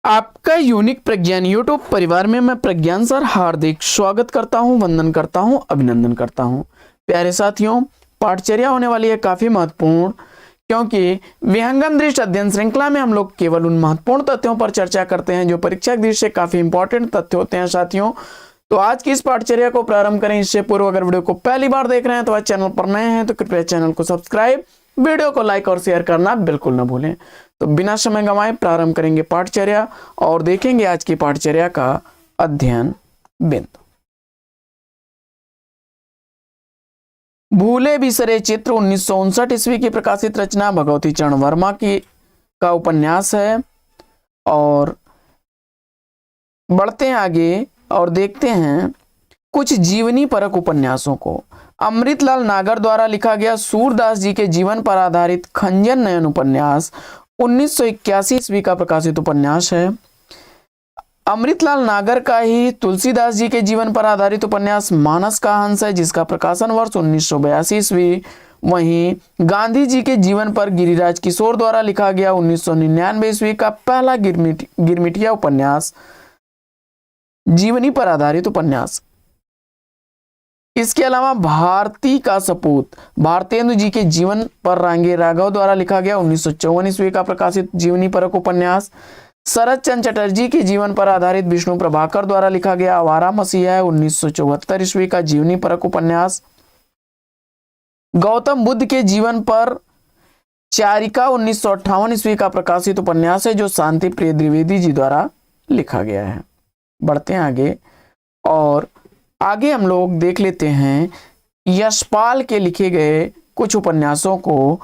आपका यूनिक प्रज्ञान यूट्यूब परिवार में मैं प्रज्ञान सर हार्दिक स्वागत करता हूं, वंदन करता हूं, अभिनंदन करता हूं। प्यारे साथियों, पाठचर्या होने वाली है काफी महत्वपूर्ण, क्योंकि विहंगम दृष्टि अध्ययन श्रृंखला में हम लोग केवल उन महत्वपूर्ण तथ्यों पर चर्चा करते हैं जो परीक्षा की दृष्टि से काफी इंपॉर्टेंट तथ्य होते हैं। साथियों, तो आज की इस पाठचर्या को प्रारंभ करें इससे पूर्व अगर वीडियो को पहली बार देख रहे हैं तो आज चैनल पर नए हैं तो कृपया चैनल को सब्सक्राइब, वीडियो को लाइक और शेयर करना बिल्कुल ना भूलें। तो बिना समय गंवाए प्रारंभ करेंगे पाठचर्या और देखेंगे आज की पाठचर्या का अध्ययन बिंदु। भूले बिसरे चित्र 1959 ईस्वी की प्रकाशित रचना भगवती चरण वर्मा की का उपन्यास है। और बढ़ते हैं आगे और देखते हैं कुछ जीवनी परक उपन्यासों को। अमृतलाल नागर द्वारा लिखा गया सूरदास जी के जीवन पर आधारित खंजन नयन उपन्यास 1981 ईस्वी का प्रकाशित उपन्यास है। अमृतलाल नागर का ही तुलसीदास जी के जीवन पर आधारित उपन्यास मानस का हंस है, जिसका प्रकाशन वर्ष 1982 ईस्वी। वहीं गांधी जी के जीवन पर गिरिराज किशोर द्वारा लिखा गया 1999 ईस्वी का पहला गिरमिटिया उपन्यास जीवनी पर आधारित उपन्यास। इसके अलावा भारती का सपूत भारतेंदु जी के जीवन पर रांगे राघव द्वारा लिखा गया 1954 ईस्वी का प्रकाशित जीवनी परक उपन्यास। शरद चंद्र चटर्जी के जीवन पर आधारित विष्णु प्रभाकर द्वारा लिखा गया आवारा मसीहा 1974 ईस्वी का जीवनी परक उपन्यास। गौतम बुद्ध के जीवन पर चारिका 1958 ईस्वी का प्रकाशित उपन्यास है, जो शांति प्रिय द्विवेदी जी द्वारा लिखा गया है। बढ़ते हैं आगे और आगे हम लोग देख लेते हैं यशपाल के लिखे गए कुछ उपन्यासों को।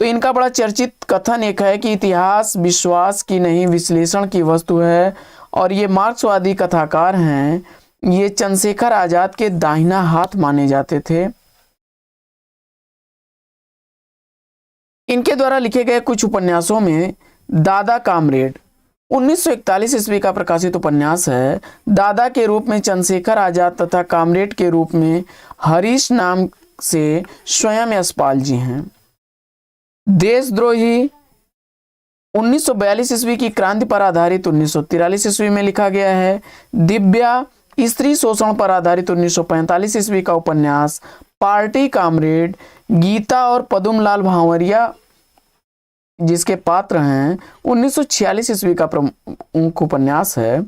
तो इनका बड़ा चर्चित कथन एक है कि इतिहास विश्वास की नहीं विश्लेषण की वस्तु है, और ये मार्क्सवादी कथाकार हैं। ये चंद्रशेखर आजाद के दाहिना हाथ माने जाते थे। इनके द्वारा लिखे गए कुछ उपन्यासों में दादा कामरेड 1941 ईस्वी का प्रकाशित उपन्यास है। दादा के रूप में चंद्रशेखर आजाद तथा कामरेड के रूप में हरीश नाम से स्वयं यशपाल जी हैं। देशद्रोही 1942 ईस्वी की क्रांति पर आधारित 1943 ईस्वी में लिखा गया है। दिव्या स्त्री शोषण पर आधारित 1945 ईस्वी का उपन्यास पार्टी कामरेड। गीता और पदुमलाल भांवरिया जिसके पात्र हैं 1946 ईस्वी का प्रमुख उपन्यास है।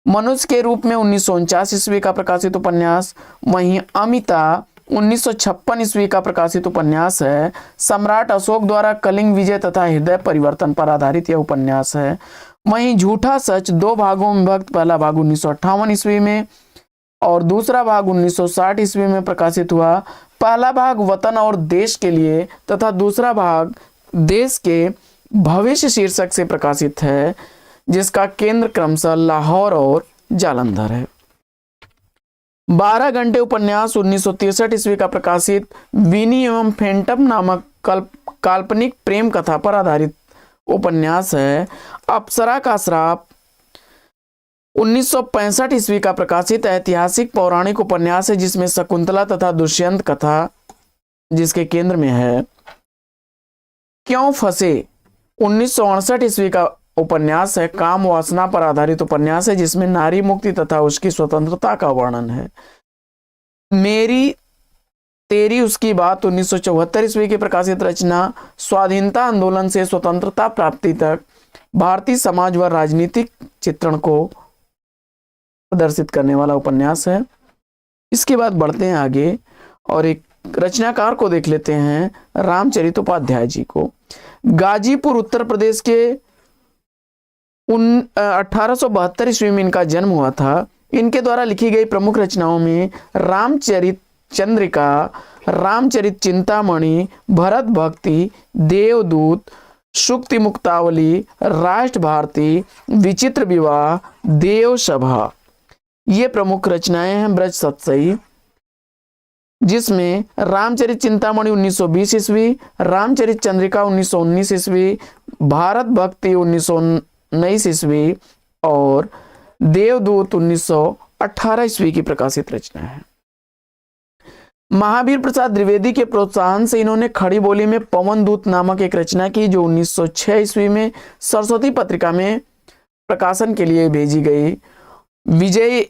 मनुष्य के रूप में 1949 ईस्वी का प्रकाशित उपन्यास। वहीं अमिता 1956 ईस्वी का प्रकाशित उपन्यास है। सम्राट अशोक द्वारा कलिंग विजय तथा हृदय परिवर्तन पर आधारित यह उपन्यास है। वहीं झूठा सच 2 भागों में विभक्त, पहला भाग 1958 ईस्वी में और दूसरा भाग 1960 ईस्वी में प्रकाशित हुआ। पहला भाग वतन और देश के लिए तथा दूसरा भाग देश के भविष्य शीर्षक से प्रकाशित है, जिसका केंद्र क्रमशः लाहौर और जालंधर है। 12 घंटे उपन्यास 1963 ईस्वी का प्रकाशित विनी एवं फेंटम नामक काल्पनिक प्रेम कथा पर आधारित उपन्यास है। अप्सरा का श्राप 1965 ईस्वी का प्रकाशित ऐतिहासिक पौराणिक उपन्यास है, जिसमें शकुंतला तथा दुष्यंत कथा जिसके केंद्र में है। क्यों फंसे 1968 ईस्वी का उपन्यास है। काम वासना पर आधारित उपन्यास है, जिसमें नारी मुक्ति तथा उसकी स्वतंत्रता का वर्णन है। मेरी तेरी उसकी बात 1974 ईस्वी की प्रकाशित रचना स्वाधीनता आंदोलन से स्वतंत्रता प्राप्ति तक भारतीय समाज व राजनीतिक चित्रण को प्रदर्शित करने वाला उपन्यास है। इसके बाद बढ़ते हैं आगे और एक रचनाकार को देख लेते हैं, रामचरित उपाध्याय जी को। गाजीपुर उत्तर प्रदेश के 1872 ईस्वी में इनका जन्म हुआ था। इनके द्वारा लिखी गई प्रमुख रचनाओं में रामचरित चंद्रिका, रामचरित चिंतामणि, भरत भक्ति, देवदूत, सुक्ति मुक्तावली, राष्ट्र भारती, विचित्र विवाह, देव सभा, ये प्रमुख रचनाएं हैं। ब्रज सतसई, जिसमें रामचरित चिंतामणि 1920 ईस्वी, रामचरित चंद्रिका 1919 ईस्वी, भारत भक्ति 1919 ईस्वी और देवदूत 1918 ईस्वी की प्रकाशित रचना है। महावीर प्रसाद द्विवेदी के प्रोत्साहन से इन्होंने खड़ी बोली में पवन दूत नामक एक रचना की, जो 1906 ईस्वी में सरस्वती पत्रिका में प्रकाशन के लिए भेजी गई। विजय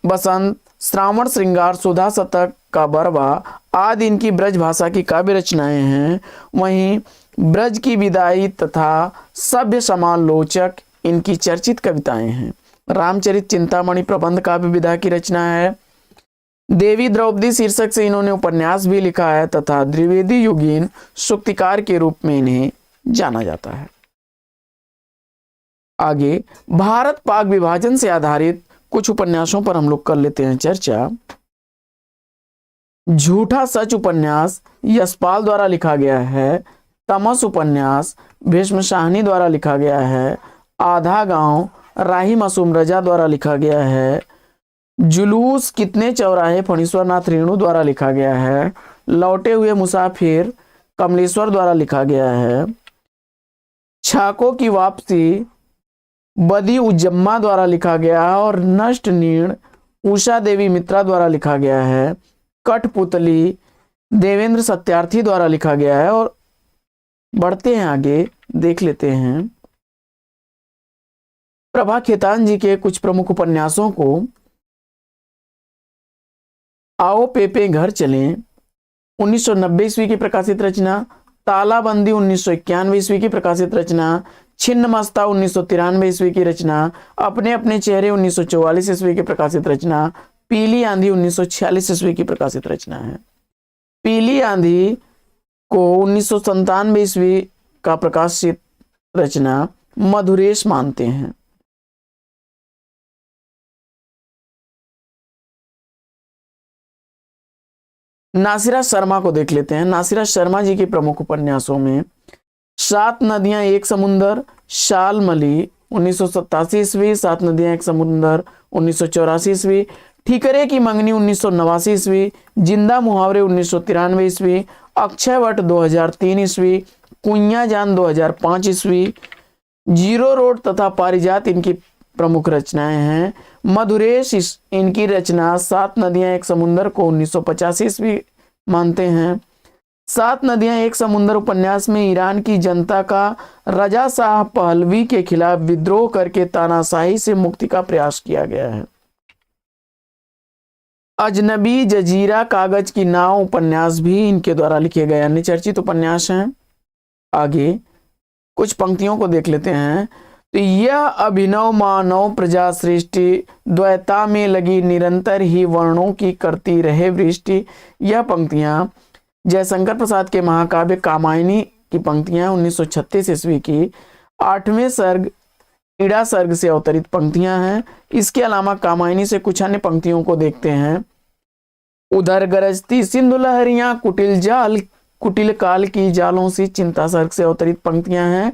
बसंत, श्रावण श्रृंगार, सुधा शतक का बरवा आदि इनकी ब्रज भाषा की काव्य रचनाएं हैं। वहीं ब्रज की विदाई तथा सभ्य समालोचक इनकी चर्चित कविताएं हैं। रामचरित चिंतामणि प्रबंध काव्य विधा की रचना है। देवी द्रौपदी शीर्षक से इन्होंने उपन्यास भी लिखा है तथा द्विवेदी युगीन सूक्तिकार के रूप में इन्हें जाना जाता है। आगे भारत पाक विभाजन से आधारित कुछ उपन्यासों पर हम लोग कर लेते हैं चर्चा। झूठा सच उपन्यास यशपाल द्वारा लिखा गया है। तमस उपन्यास भीष्म शाहनी द्वारा लिखा गया है। आधा गांव राही मासूम रजा द्वारा लिखा गया है। जुलूस कितने चौराहे फणीश्वरनाथ रेणु द्वारा लिखा गया है। लौटे हुए मुसाफिर कमलेश्वर द्वारा लिखा गया है। छाकों की वापसी बदी उजम्मा द्वारा लिखा गया है और नष्ट नीण उषा देवी मित्रा द्वारा लिखा गया है। कठपुतली देवेंद्र सत्यार्थी द्वारा लिखा गया है। और बढ़ते हैं आगे, देख लेते हैं प्रभा खेतान जी के कुछ प्रमुख उपन्यासों को। आओ पेपे घर चलें 1990 ईस्वी की प्रकाशित रचना। तालाबंदी 1991 ईस्वी की प्रकाशित रचना। छिन्नमस्ता 1993 ईस्वी की रचना। अपने अपने चेहरे 1944 ईस्वी की प्रकाशित रचना। पीली आंधी 1946 ईस्वी की प्रकाशित रचना है। पीली आंधी को 1997 ईस्वी का प्रकाशित रचना मधुरेश मानते हैं। नासिरा शर्मा को देख लेते हैं। नासिरा शर्मा जी के प्रमुख उपन्यासों में सात नदियां एक समुंदर, शालमली 1987 ईस्वी, सात नदियां एक समुंदर 1984 ईस्वी, ठीकरे की मंगनी 1989 ईस्वी, जिंदा मुहावरे 1993 ईस्वी, अक्षयवट 2003 ईस्वी, कुइया जान 2005 ईस्वी, जीरो रोड तथा पारिजात इनकी प्रमुख रचनाएं हैं। मधुरेश इनकी रचना सात नदियां एक समुंदर को 1985 ईस्वी मानते हैं। सात नदियां एक समुंदर उपन्यास में ईरान की जनता का रजा शाह पहलवी के खिलाफ विद्रोह करके तानाशाही से मुक्ति का प्रयास किया गया है। अजनबी जजीरा कागज की नाव उपन्यास भी इनके द्वारा लिखे गए अन्य चर्चित उपन्यास हैं। आगे कुछ पंक्तियों को देख लेते हैं। तो यह अभिनव मानव प्रजा सृष्टि द्वैता में लगी निरंतर ही वर्णों की करती रहे वृष्टि। यह पंक्तियां जयशंकर प्रसाद के महाकाव्य कामायनी की पंक्तियां 1936 ईस्वी की 8वें सर्ग इड़ा सर्ग से अवतरित पंक्तियां हैं। इसके अलावा कामायनी से कुछ अन्य पंक्तियों को देखते हैं। उधर गरजती सिंधु लहरियां कुटिल काल की जालों से चिंता सर्ग से अवतरित पंक्तियां हैं।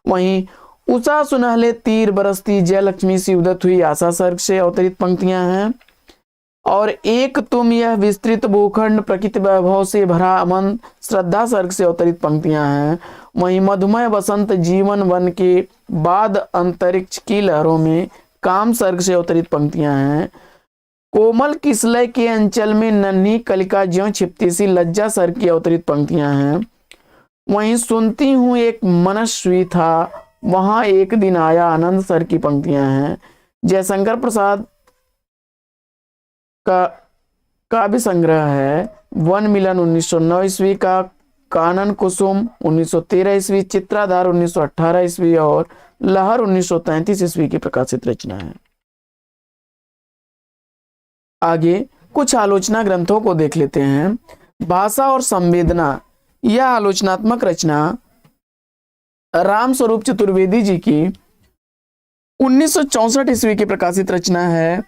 वहीं उषा सुनहले तीर बरसती जय लक्ष्मी सी उदत हुई आशा सर्ग से अवतरित पंक्तियां हैं। और एक तुम यह विस्तृत भूखंड प्रकृति वैभव से भरा अमन श्रद्धा सर्ग से अवतरित पंक्तियां हैं। वहीं मधुमय बसंत जीवन वन के बाद अंतरिक्ष की लहरों में काम सर्ग से अवतरित पंक्तियां हैं। कोमल किसलय के अंचल में नन्ही कलिका ज्यों छिपती सी लज्जा सर्ग की अवतरित पंक्तियां हैं। वहीं सुनती हूं एक मनस्वी था वहां एक दिन आया आनंद सर की पंक्तियां हैं। जयशंकर प्रसाद का काव्य संग्रह है वन मिलन 1909 ईस्वी का, कानन कुसुम 1913 ईस्वी, चित्राधार 1918 ईस्वी और लहर 1933 ईस्वी की प्रकाशित रचना है। आगे कुछ आलोचना ग्रंथों को देख लेते हैं। भाषा और संवेदना, यह आलोचनात्मक रचना राम स्वरूप चतुर्वेदी जी की 1964 ईस्वी की प्रकाशित रचना है।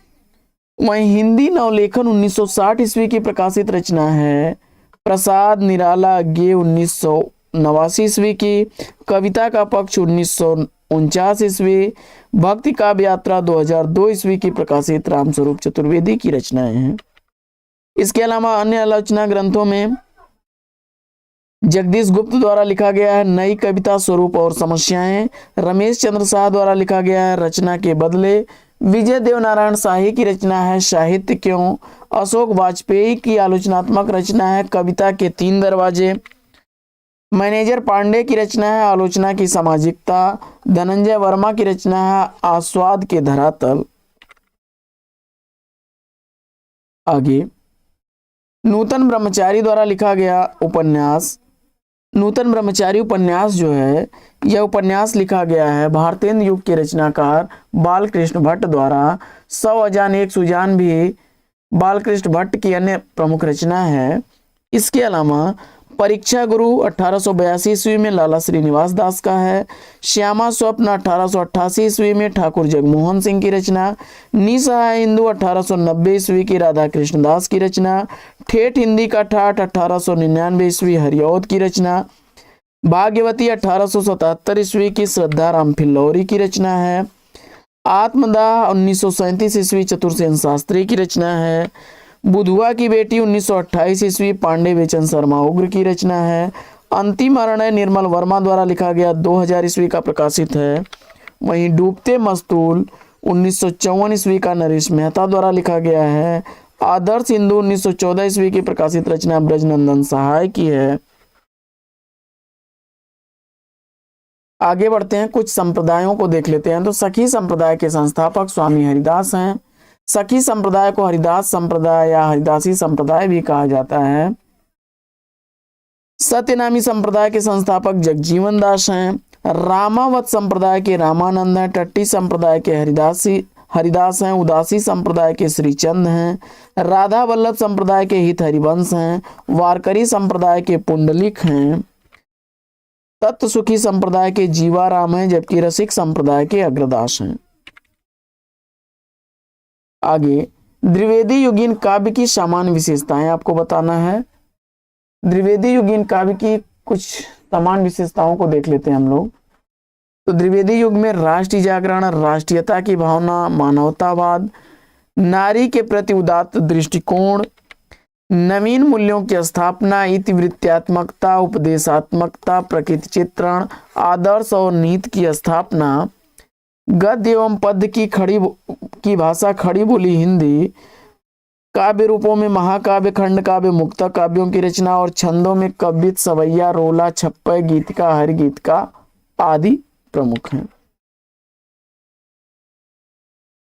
वहीं हिंदी नवलेखन 1960 ईस्वी की प्रकाशित रचना है। प्रसाद निराला गे 1989 ईस्वी की, कविता का पक्ष 1949 ईस्वी, भक्ति काव्य यात्रा 2002 ईस्वी की प्रकाशित राम स्वरूप चतुर्वेदी की रचनाएं हैं। इसके अलावा अन्य आलोचना ग्रंथों में जगदीश गुप्त द्वारा लिखा गया है नई कविता स्वरूप और समस्याएं, रमेश चंद्र शाह द्वारा लिखा गया है रचना के बदले, विजय देवनारायण शाही की रचना है साहित्य क्यों, अशोक वाजपेयी की आलोचनात्मक रचना है कविता के तीन दरवाजे, मैनेजर पांडे की रचना है आलोचना की सामाजिकता। धनंजय वर्मा की रचना है आस्वाद के धरातल। आगे, नूतन ब्रह्मचारी द्वारा लिखा गया उपन्यास। नूतन ब्रह्मचारी उपन्यास जो है, यह उपन्यास लिखा गया है भारतेंदु युग के रचनाकार बालकृष्ण भट्ट द्वारा। 100 अजान एक सुजान भी बालकृष्ण भट्ट की अन्य प्रमुख रचना है। इसके अलावा परीक्षा गुरु 1882 ईस्वी में लाला श्रीनिवास दास का है। श्यामा स्वप्न 1888 ईस्वी में ठाकुर जगमोहन सिंह की रचना। निसहाय हिंदू 1890 ईस्वी की राधा कृष्ण दास की रचना। ठेठ हिंदी का ठाठ 1899 ईस्वी हरिऔध की रचना। भाग्यवती 1877 ईस्वी की श्रद्धा राम फिल्लौरी की रचना है। आत्मदाह 1937 ईस्वी चतुर्सेन शास्त्री की रचना है। बुधुआ की बेटी 1928 ईस्वी पांडे बेचन शर्मा उग्र की रचना है। अंतिम निर्णय निर्मल वर्मा द्वारा लिखा गया 2000 ईस्वी का प्रकाशित है। वहीं डूबते मस्तूल 1954 ईस्वी का नरेश मेहता द्वारा लिखा गया है। आदर्श हिंदू 1914 ईस्वी की प्रकाशित रचना ब्रजनंदन सहाय की है। आगे बढ़ते हैं, कुछ संप्रदायों को देख लेते हैं। तो सखी संप्रदाय के संस्थापक स्वामी हरिदास हैं। सखी संप्रदाय को हरिदास संप्रदाय या हरिदासी संप्रदाय भी कहा जाता है। सत्यनामी संप्रदाय के संस्थापक जगजीवन दास हैं। रामावत संप्रदाय के रामानंद हैं। टट्टी संप्रदाय के हरिदास हैं। उदासी संप्रदाय के श्रीचंद हैं। राधा वल्लभ संप्रदाय के हित हरिवंश हैं। वारकरी संप्रदाय के पुंडलिक हैं। तत्व सुखी संप्रदाय के जीवाराम हैं, जबकि रसिक संप्रदाय के अग्रदास हैं। आगे, द्विवेदी युगीन काव्य की सामान्य विशेषताएं आपको बताना है। द्विवेदी युगीन काव्य की कुछ सामान्य विशेषताओं को देख लेते हैं हम लोग। तो द्विवेदी युग में राष्ट्रीय जागरण, राष्ट्रीयता की भावना, मानवतावाद, नारी के प्रति उदात्त दृष्टिकोण, नवीन मूल्यों की स्थापना, इतिवृत्त्यात्मकता, उपदेशात्मकता, प्रकृति चित्रण, आदर्श और नीति की स्थापना, गद्य एवं पद्य की भाषा खड़ी बोली हिंदी, काव्य रूपों में महाकाव्य, खंड काव्य, मुक्तक काव्यों की रचना और छंदों में कवित, सवैया, रोला, छप्पय, गीतिका, हरि गीतिका आदि प्रमुख हैं।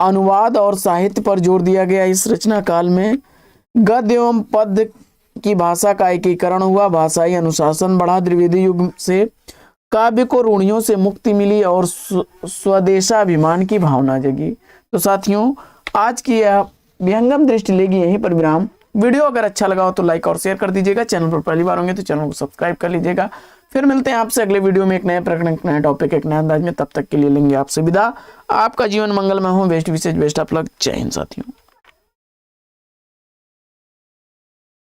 अनुवाद और साहित्य पर जोर दिया गया इस रचना काल में। गद्य एवं पद्य की भाषा का एकीकरण हुआ। भाषाई अनुशासन बढ़ा। द्विवेदी युग से काव्य को रूढ़ियों से मुक्ति मिली और स्वदेशाभिमान की भावना जगी। तो साथियों, आज की यह विहंगम दृष्टि लेगी यहीं पर विराम। वीडियो अगर अच्छा लगा हो तो लाइक और शेयर कर दीजिएगा। चैनल पर पहली बार होंगे तो चैनल को सब्सक्राइब कर लीजिएगा। फिर मिलते हैं आपसे अगले वीडियो में एक नए प्रकरण, एक नया टॉपिक, एक नए अंदाज में। तब तक के लिए लेंगे आपसे विदा। आपका जीवन मंगलमय हो। Best wishes best of luck. जय हिंद साथियों।